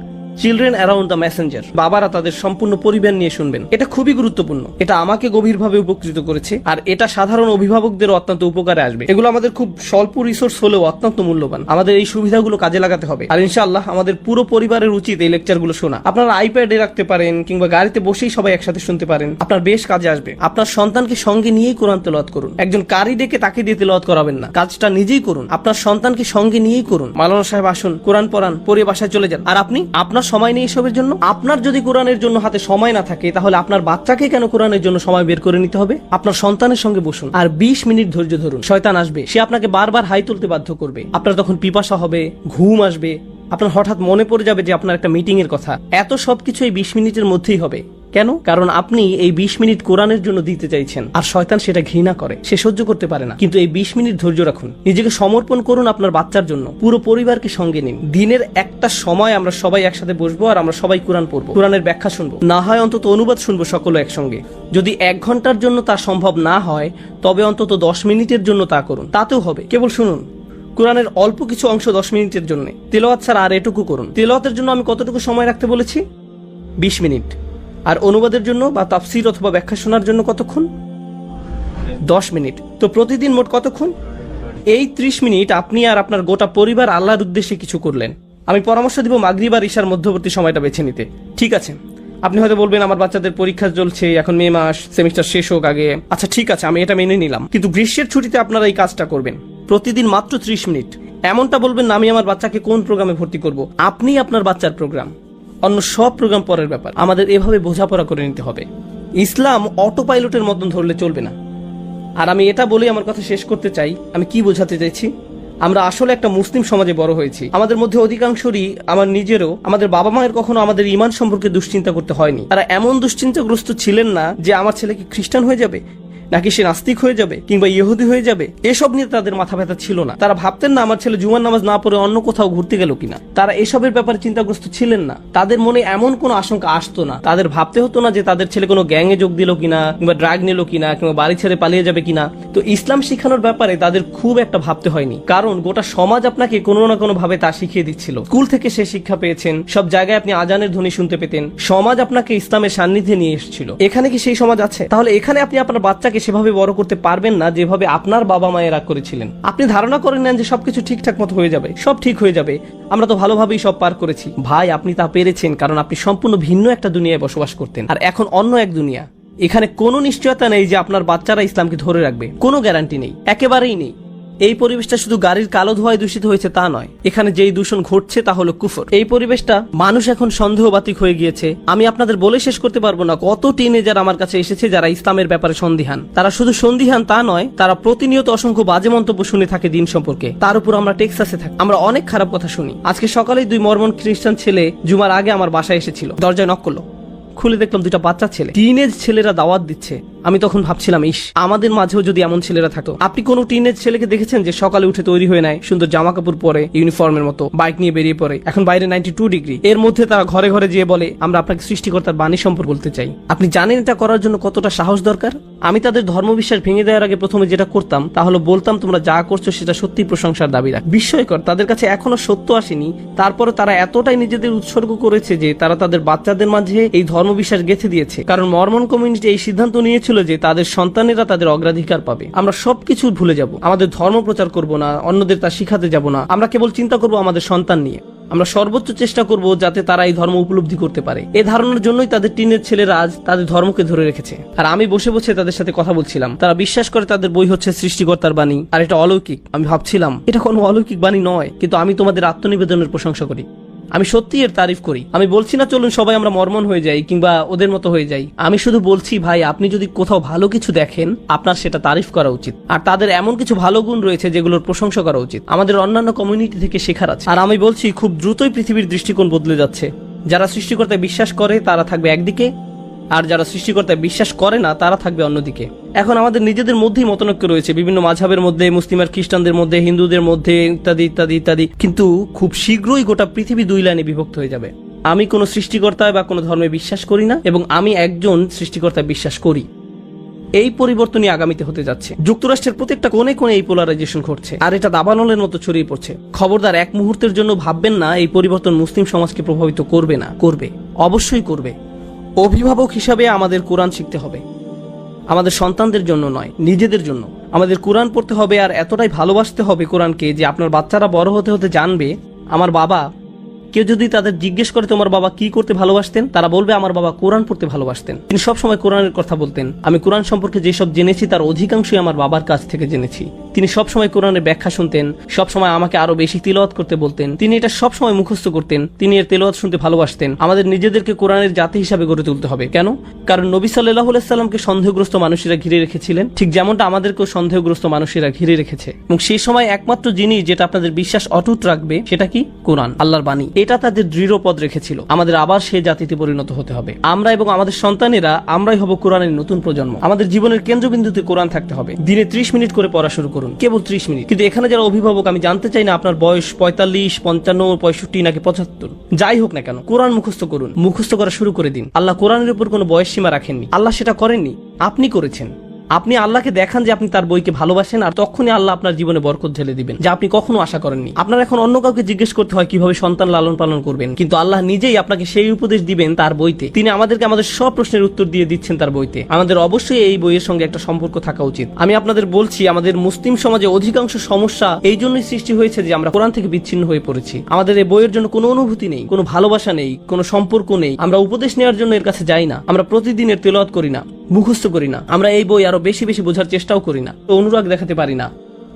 চিলড্রেন অ্যারাউন্ড দ্য মেসেঞ্জার, বাবারা তাদের সম্পূর্ণ পরিবার নিয়ে শুনবেন। এটা খুবই গুরুত্বপূর্ণ। এটা আমাকে গভীরভাবে উপকৃত করেছে, আর এটা সাধারণ অভিভাবকদের অত্যন্ত উপকারে আসবে। এগুলো আমাদের খুব স্বল্প রিসোর্স হলেও অত্যন্ত মূল্যবান। আমাদের এই সুবিধাগুলো কাজে লাগাতে হবে, আর ইনশাআল্লাহ আমাদের পুরো পরিবারের উচিত এই লেকচারগুলো শোনা। আপনারা আইপ্যাডে রাখতে পারেন, কিংবা গাড়িতে বসেই সবাই একসাথে শুনতে পারেন। আপনার বেশ কাজে আসবে। আপনার সন্তানকে সঙ্গে নিয়েই কোরআন তেলাওয়াত করুন। একজন কারি ডেকে তাকে দিয়ে তেলাওয়াত করাবেন না, কাজটা নিজেই করুন। আপনার সন্তানকে সঙ্গে নিয়েই করুন। মাওলানা সাহেব আসুন, কোরআন পড়ান, পড়ে বাসায় চলে যান। আর আপনি আপনার সময় নেই এসবের জন্য। আপনার যদি কোরআনের জন্য হাতে সময় না থাকে, তাহলে আপনার বাচ্চাকে কেন কোরআনের জন্য সময় বের করে নিতে হবে? আপনার সন্তানের সঙ্গে বসুন আর 20 মিনিট ধৈর্য ধরুন। শয়তান আসবে, সে আপনাকে বারবার হাই তুলতে বাধ্য করবে। আপনার তখন পিপাসা হবে, ঘুম আসবে, আপনার হঠাৎ মনে পড়ে যাবে যে আপনার একটা মিটিং এর কথা। এত সবকিছু এই 20 মিনিটের মধ্যেই হবে। কেন? কারণ আপনি এই 20 মিনিট কোরআনের জন্য দিতে চাইছেন, আর শয়তান সেটা ঘৃণা করে, সে সহ্য করতে পারে না। কিন্তু এই 20 মিনিট ধৈর্য রাখুন, নিজেকে সমর্পণ করুন আপনার বাচ্চার জন্য, পুরো পরিবারকে সঙ্গে নিন। দিনের একটা সময় আমরা সবাই একসাথে বসবো, আর আমরা সবাই কোরআন পড়বো, কোরআনের ব্যাখ্যা শুনবো, না হয় অন্তত অনুবাদ শুনবো সকলে একসঙ্গে। যদি 1 ঘন্টার জন্য তা সম্ভব না হয়, তবে অন্তত 10 মিনিটের জন্য তা করুন, তাতেও হবে। কেবল শুনুন কোরআনের অল্প কিছু অংশ 10 মিনিটের জন্য। তেলাওয়াত ছাড়া আর এটুকু করুন। তেলাওয়াতের জন্য আমি কতটুকু সময় রাখতে বলেছি? 20 মিনিট। আর অনুবাদের জন্য বা তাফসীর অথবা ব্যাখ্যা শোনার জন্য কতক্ষণ? 10 মিনিট। তো প্রতিদিন মোট কতক্ষণ? এই 30 মিনিট আপনি আর আপনার গোটা পরিবার আল্লাহর উদ্দেশ্যে কিছু করলেন। আমি পরামর্শ দিব মাগরিব আর ইশার মধ্যবর্তী সময়টা বেছে নিতে। ঠিক আছে, আপনি হয়তো বলবেন আমার বাচ্চাদের পরীক্ষা চলছে, এখন মে মাস, সেমিস্টার শেষ হোক আগে। আচ্ছা ঠিক আছে, আমি এটা মেনে নিলাম, কিন্তু গ্রীষ্মের ছুটিতে আপনারা এই কাজটা করবেন, প্রতিদিন মাত্র 30 মিনিট। এমনটা বলবেন না আমি আমার বাচ্চাকে কোন প্রোগ্রামে ভর্তি করব। আপনি আপনার বাচ্চার প্রোগ্রাম, অন্য সব প্রোগ্রাম পরের ব্যাপার। আমাদের এভাবে বোঝাপড়া করে নিতে হবে। ইসলাম অটো পাইলটের মতন ধরলে চলবে না। আর আমি এটা বলেই আমার কথা শেষ করতে চাই। আমি কি বোঝাতে চাইছি, আমরা আসলে একটা মুসলিম সমাজে বড় হয়েছি। আমাদের মধ্যে অধিকাংশরই, আমার নিজেরও, আমাদের বাবা মায়ের কখনো আমাদের ঈমান সম্পর্কে দুশ্চিন্তা করতে হয়নি। তারা এমন দুশ্চিন্তাগ্রস্ত ছিলেন না যে আমার ছেলে কি খ্রিস্টান হয়ে যাবে, নাকি সে নাস্তিক হয়ে যাবে কিংবা ইহুদি হয়ে যাবে, এসব নিয়ে তাদের মাথা ব্যথা ছিল না। তারা ভাবতেন না আমার ছেলে জুমার নামাজ না পড়ে অন্য কোথাও ঘুরতে গেল কিনা। তারা এসবের ব্যাপারে চিন্তাগ্রস্ত ছিলেন না। তাদের মনে এমন কোনো আশঙ্কা আসতো না। তাদের ভাবতে হতো না যে তাদের ছেলে কোনো গ্যাংয়ে যোগ দিল কিনা, কিংবা ড্রাগ নিল কিনা, কিংবা বাড়ি ছেড়ে পালিয়ে যাবে কিনা। তো ইসলাম শিখানোর ব্যাপারে তাদের খুব একটা ভাবতে হয়নি, কারণ গোটা সমাজ আপনাকে কোনো না কোনো ভাবে তা শিখিয়ে দিচ্ছিল। স্কুল থেকে সে শিক্ষা পেয়েছেন, সব জায়গায় আপনি আজানের ধ্বনি শুনতে পেতেন। সমাজ আপনাকে ইসলামের সান্নিধ্যে নিয়ে এসেছিল। এখানে কি সেই সমাজ আছে? তাহলে এখানে আপনি আপনার বাচ্চাকে সেভাবে বড় করতে পারবেন না যেভাবে আপনার বাবা মায়েরা করেছিলেন। আপনি ধারণা করে নেন যে সবকিছু ঠিকঠাক মতো হয়ে যাবে, সব ঠিক হয়ে যাবে, আমরা তো ভালোভাবেই সব পার করেছি। ভাই, আপনি তা পেরেছেন কারণ আপনি সম্পূর্ণ ভিন্ন একটা দুনিয়ায় বসবাস করতেন, আর এখন অন্য এক দুনিয়া। এখানে কোনো নিশ্চয়তা নেই যে আপনার বাচ্চারা ইসলামকে ধরে রাখবে, কোনো গ্যারান্টি নেই, একেবারেই নেই। এই পরিবেশটা শুধু গাড়ির কালো ধোঁয়ায় দূষিত হয়েছে তা নয়, এখানে যেই দূষণ ঘটছে তা হলো কুফর। এই পরিবেশটা মানুষ এখন সন্দেহবাতিক হয়ে গিয়েছে। আমি আপনাদের বলে শেষ করতে পারবো না কত টিনেজার আমার কাছে এসেছে যারা ইসলামের ব্যাপারে সন্দিহান। তারা শুধু সন্দিহান তা নয়, তারা প্রতিনিয়ত অসংখ্য বাজে মন্তব্য শুনে থাকে দিন সম্পর্কে। তার উপর আমরা টেক্সাসে থাকি, আমরা অনেক খারাপ কথা শুনি। আজকে সকালেই 2 মরমন খ্রিস্টান ছেলে জুমার আগে আমার বাসায় এসেছিল। দরজায় নক করলো, খুলে দেখলাম 2টা বাচ্চা ছেলে, টিনেজ ছেলেরা দাওয়াত দিচ্ছে। আমি তখন ভাবছিলাম, ইস, আমাদের মাঝেও যদি এমন ছেলেরা থাকতো। আপনি কোনো টিনেজ ছেলেকে দেখেছেন যে সকালে উঠে তৈরি হয়ে নেয়, সুন্দর জামা কাপড় পরে, ইউনিফর্মের মতো বাইক নিয়ে বেরিয়ে পড়ে? এখন বাইরে 92 ডিগ্রি, এর মধ্যে তারা ঘরে ঘরে যেয়ে বলে আমরা আপনাকে সৃষ্টিকর্তার বাণী সম্পর্কে বলতে চাই। আপনি জানেন এটা করার জন্য কতটা সাহস দরকার? আমি তাদের ধর্মবিশ্বাস ভেঙে দেওয়ার আগে প্রথমে যেটা করতাম তা হলো বলতাম তোমরা যা করছো সেটা সত্যি প্রশংসার দাবি রাখ। বিস্ময়কর, তাদের কাছে এখনো সত্য আসেনি, তারপরে তারা এতটাই নিজেদের উৎসর্গ করেছে যে তারা তাদের বাচ্চাদের মাঝে এই ধর্মবিশ্বাস গেঁথে দিয়েছে। কারণ মরমন কমিউনিটি এই সিদ্ধান্ত নিয়েছিল যে তাদের সন্তানেরা তাদের অগ্রাধিকার পাবে। আমরা সবকিছু ভুলে যাব, আমাদের ধর্ম প্রচার করব না, অন্যদের তা শিখাতে যাব না। আমরা কেবল চিন্তা করব আমাদের সন্তান নিয়ে। আমরা সর্বোচ্চ চেষ্টা করব যাতে তারা এই ধর্ম উপলব্ধি করতে পারে। এই ধারণার জন্যই তাদের টিনের ছেলেরা আজ তাদের ধর্মকে ধরে রেখেছে। আর আমি বসে বসে তাদের সাথে কথা বলছিলাম। তারা বিশ্বাস করে তাদের বই হচ্ছে সৃষ্টিকর্তার বাণী, আর এটা অলৌকিক। আমি ভাবছিলাম এটা কোনো অলৌকিক বাণী নয়, কিন্তু আমি তোমাদের আত্মনিবেদনের প্রশংসা করি, আমি সত্যি এর তারিফ করি। আমি বলছি না চলুন সবাই আমরা মরমন হয়ে যাই কিংবা ওদের মতো হয়ে যাই। আমি শুধু বলছি ভাই, আপনি যদি কোথাও ভালো কিছু দেখেন আপনার সেটা তারিফ করা উচিত। আর তাদের এমন কিছু ভালো গুণ রয়েছে যেগুলোর প্রশংসা করা উচিত। আমাদের অন্যান্য কমিউনিটি থেকে শেখার আছে। আর আমি বলছি খুব দ্রুতই পৃথিবীর দৃষ্টিকোণ বদলে যাচ্ছে। যারা সৃষ্টিকর্তায় বিশ্বাস করে তারা থাকবে একদিকে, আর যারা সৃষ্টিকর্তায় বিশ্বাস করে না তারা থাকবে অন্যদিকে। এখন আমাদের নিজেদের মধ্যেই মতনৈক্য রয়েছে, বিভিন্ন মাযহাবের মধ্যে, মুসলিম আর খ্রিস্টানদের মধ্যে, হিন্দুদের মধ্যে, ইত্যাদি ইত্যাদি ইত্যাদি। কিন্তু খুব শীঘ্রই গোটা পৃথিবী 2 লাইনে বিভক্ত হয়ে যাবে। আমি কোনো সৃষ্টিকর্তায় বা কোনো ধর্মে বিশ্বাস করি না, এবং আমি একজন সৃষ্টিকর্তায় বিশ্বাস করি। এই পরিবর্তনই আগামীতে হতে যাচ্ছে। যুক্তরাষ্ট্রের প্রত্যেকটা কোণে কোণে এই পোলারাইজেশন ঘটছে, আর এটা দাবানলের মতো ছড়িয়ে পড়ছে। খবরদার এক মুহূর্তের জন্য ভাববেন না এই পরিবর্তন মুসলিম সমাজকে প্রভাবিত করবে না। করবে, অবশ্যই করবে। অভিভাবক হিসাবে আমাদের কোরআন শিখতে হবে, আমাদের সন্তানদের জন্য নয়, নিজেদের জন্য। আমাদের কোরআন পড়তে হবে, আর এতটাই ভালোবাসতে হবে কোরআনকে যে আপনার বাচ্চারা বড় হতে হতে জানবে আমার বাবা, কেউ যদি তাদের জিজ্ঞেস করে তোমার বাবা কি করতে ভালোবাসতেন, তারা বলবে আমার বাবা কোরআন পড়তে ভালোবাসতেন। তিনি সবসময় কোরআনের কথা বলতেন। আমি কোরআন সম্পর্কে যেসব জেনেছি তার অধিকাংশই আমার বাবার কাছ থেকে জেনেছি। তিনি সবসময় কোরআনের ব্যাখ্যা শুনতেন, সবসময় আমাকে আরো বেশি তিলাওয়াত করতে বলতেন। তিনি এটা সবসময় মুখস্থ করতেন, তিনি এর তেলাওয়াত শুনতে ভালোবাসতেন। আমাদের নিজেদেরকে কোরআনের জাতি হিসাবে গড়ে তুলতে হবে। কেন? কারণ নবী সাল্লাল্লাহু আলাইহি সাল্লামকে সন্দেহগ্রস্ত মানুষেরা ঘিরে রেখেছিলেন, ঠিক যেমনটা আমাদেরকেও সন্দেহগ্রস্ত মানুষেরা ঘিরে রেখেছে। এবং সেই সময় একমাত্র জিনিস যেটা আপনাদের বিশ্বাস অটুট রাখবে সেটা কি? কোরআন, আল্লাহর বাণী। এটা তাদের দৃঢ় পদ রেখেছিল। আমাদের আবার সেই জাতিতে পরিণত হতে হবে। আমরা এবং আমাদের সন্তানেরা আমরাই হব কোরআনের নতুন প্রজন্ম। আমাদের জীবনের কেন্দ্রবিন্দুতে কোরআন থাকতে হবে। দিনে 30 মিনিট করে পড়া শুরু করুন, কেবল 30 মিনিট। কিন্তু এখানে যারা অভিভাবক, আমি জানতে চাই না আপনার বয়স 45, 55, 65 নাকি 75, যাই হোক না কেন, কোরআন মুখস্থ করুন, মুখস্থ করা শুরু করে দিন। আল্লাহ কোরআনের উপর কোনো বয়স সীমা রাখেননি। আল্লাহ সেটা করেননি, আপনি করেছেন। আপনি আল্লাহকে দেখান যে আপনি তার বইকে ভালোবাসেন, আর তখনই আল্লাহ আপনার জীবনে বরকত ঢেলে দিবেন যা আপনি কখনো আশা করেননি। আপনার এখন অন্য কাউকে জিজ্ঞেস করতে হয় কিভাবে সন্তান লালন পালন করবেন, কিন্তু আল্লাহ নিজেই আপনাকে সেই উপদেশ দিবেন তার বইতে। তিনি আমাদেরকে আমাদের সব প্রশ্নের উত্তর দিয়ে দিচ্ছেন তার বইতে। আমাদের অবশ্যই এই বইয়ের সঙ্গে একটা সম্পর্ক থাকা উচিত। আমি আপনাদের বলছি, আমাদের মুসলিম সমাজে অধিকাংশ সমস্যা এই জন্যই সৃষ্টি হয়েছে যে আমরা কোরআন থেকে বিচ্ছিন্ন হয়ে পড়েছি। আমাদের এই বইয়ের জন্য কোনো অনুভূতি নেই, কোনো ভালোবাসা নেই, কোনো সম্পর্ক নেই। আমরা উপদেশ নেওয়ার জন্য এর কাছে যাই না, আমরা প্রতিদিনের তেলাওয়াত করি না, মুখস্থ করি না, আমরা এই বই আরো বেশি বেশি বোঝার চেষ্টাও করি না, অনুরাগ দেখাতে পারি না।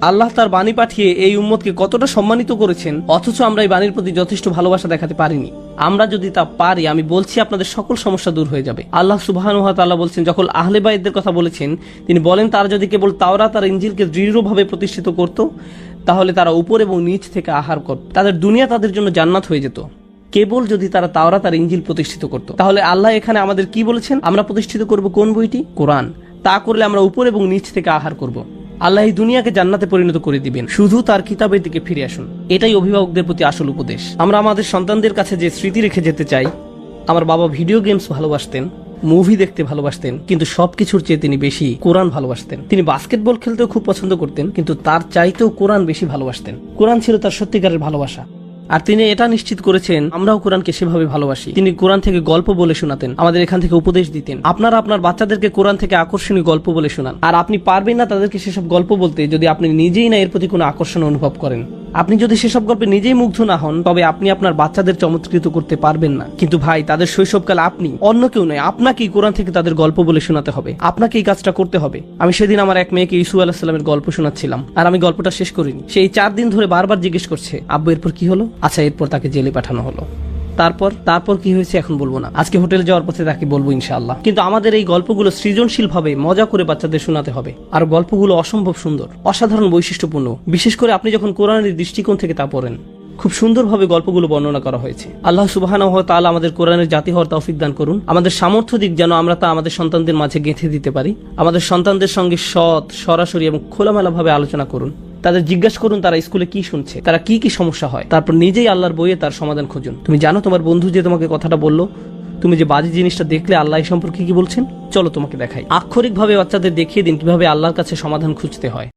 আল্লাহ তার বাণী পাঠিয়ে এই উম্মতকে কতটা সম্মানিত করেছেন, অথচ আমরা এই বাণীর প্রতি যথেষ্ট ভালোবাসা দেখাতে পারিনি। আমরা যদি তা পারি, আমি বলছি আপনাদের সকল সমস্যা দূর হয়ে যাবে। আল্লাহ সুবহানাহু ওয়া তাআলা বলছেন, যখন আহলে বাইতদের কথা বলেছেন, তিনি বলেন তারা যদি কেবল তাওরাত আর ইনজিলকে দৃঢ়ভাবে প্রতিষ্ঠিত করত, তাহলে তারা উপর এবং নিচ থেকে আহার করত, তাদের দুনিয়া তাদের জন্য জান্নাত হয়ে যেত। কেবল যদি তারা তাওরাত আর ইনজিল প্রতিষ্ঠিত করত। তাহলে আল্লাহ এখানে আমাদের কি বলেছেন? আমরা প্রতিষ্ঠিত করব কোন বইটি? কোরআন। তা করলে আমরা উপর এবং নিচ থেকে আহার করব। আল্লাহ এই দুনিয়াকে জান্নাতে পরিণত করে দিবেন, শুধু তার কিতাবের দিকে ফিরে আসুন। এটাই অভিভাবকদের প্রতি আসল উপদেশ। আমরা আমাদের সন্তানদের কাছে যে স্মৃতি রেখে যেতে চাই, আমার বাবা ভিডিও গেমস ভালোবাসতেন, মুভি দেখতে ভালোবাসতেন, কিন্তু সবকিছুর চেয়ে তিনি বেশি কোরআন ভালোবাসতেন। তিনি বাস্কেটবল খেলতেও খুব পছন্দ করতেন, কিন্তু তার চাইতেও কোরআন বেশি ভালোবাসতেন। কোরআন ছিল তার সত্যিকারের ভালোবাসা। আর তিনি এটা নিশ্চিত করেছেন আমরাও কোরআনকে সেভাবে ভালোবাসি। তিনি কোরআন থেকে গল্প বলে শোনাতেন, আমাদের এখান থেকে উপদেশ দিতেন। আপনারা আপনার বাচ্চাদেরকে কোরআন থেকে আকর্ষণীয় গল্প বলে শোনান। আর আপনি পারবেন না তাদেরকে সেসব গল্প বলতে যদি আপনি নিজেই না এর প্রতি কোনো আকর্ষণ অনুভব করেন। আপনি যদি সেসব গল্পে নিজেই মুগ্ধ না হন, তবে আপনি আপনার বাচ্চাদের চমৎকৃত করতে পারবেন না। কিন্তু ভাই, তাদের শৈশবকাল আপনি, অন্য কেউ নয়, আপনাকেই কোরআন থেকে তাদের গল্প বলে শোনাতে হবে। আপনাকে এই কাজটা করতে হবে। আমি সেদিন আমার এক মেয়েকে ইসু আলাইহিস সালামের গল্প শোনাচ্ছিলাম, আর আমি গল্পটা শেষ করিনি। সেই 4 দিন ধরে বারবার জিজ্ঞেস করছে, আব্বু এরপর কি হলো? আচ্ছা, এরপর তাকে জেলে পাঠানো হলো। তারপর কি হয়েছে এখন বলবো না, আজকে হোটেলে যাওয়ার পথে তাকে বলবো ইনশাআল্লাহ। কিন্তু আমাদের এই গল্পগুলো সৃজনশীল ভাবে মজা করে বাচ্চাদের শোনাতে হবে। আর গল্পগুলো অসম্ভব সুন্দর, অসাধারণ বৈশিষ্ট্যপূর্ণ। বিশেষ করে আপনি যখন কোরআনের দৃষ্টিকোণ থেকে তা পড়েন, খুব সুন্দরভাবে গল্পগুলো বর্ণনা করা হয়েছে। আল্লাহ সুবহানাহু ওয়া তাআলা আমাদের কোরআনের জাতি হওয়ার তৌফিক দান করুন। আমাদের সামর্থ্য দিক যেন আমরা তা আমাদের সন্তানদের মাঝে গেঁথে দিতে পারি। আমাদের সন্তানদের সঙ্গে সৎ, সরাসরি এবং খোলামেলা ভাবে আলোচনা করুন। তাদের জিজ্ঞাসা করুন তারা স্কুলে কি শুনছে, তারা কি কি সমস্যা হয়। তারপর নিজেই আল্লাহর বইয়ে তার সমাধান খুঁজুন। তুমি জানো তোমার বন্ধু যে তোমাকে কথাটা বললো, তুমি যে বাজে জিনিসটা দেখলে, আল্লাহ এই সম্পর্কে কি বলছেন? চলো তোমাকে দেখাই। আক্ষরিকভাবে বাচ্চাদের দেখিয়ে দিন কিভাবে আল্লাহর কাছে সমাধান খুঁজতে হয়।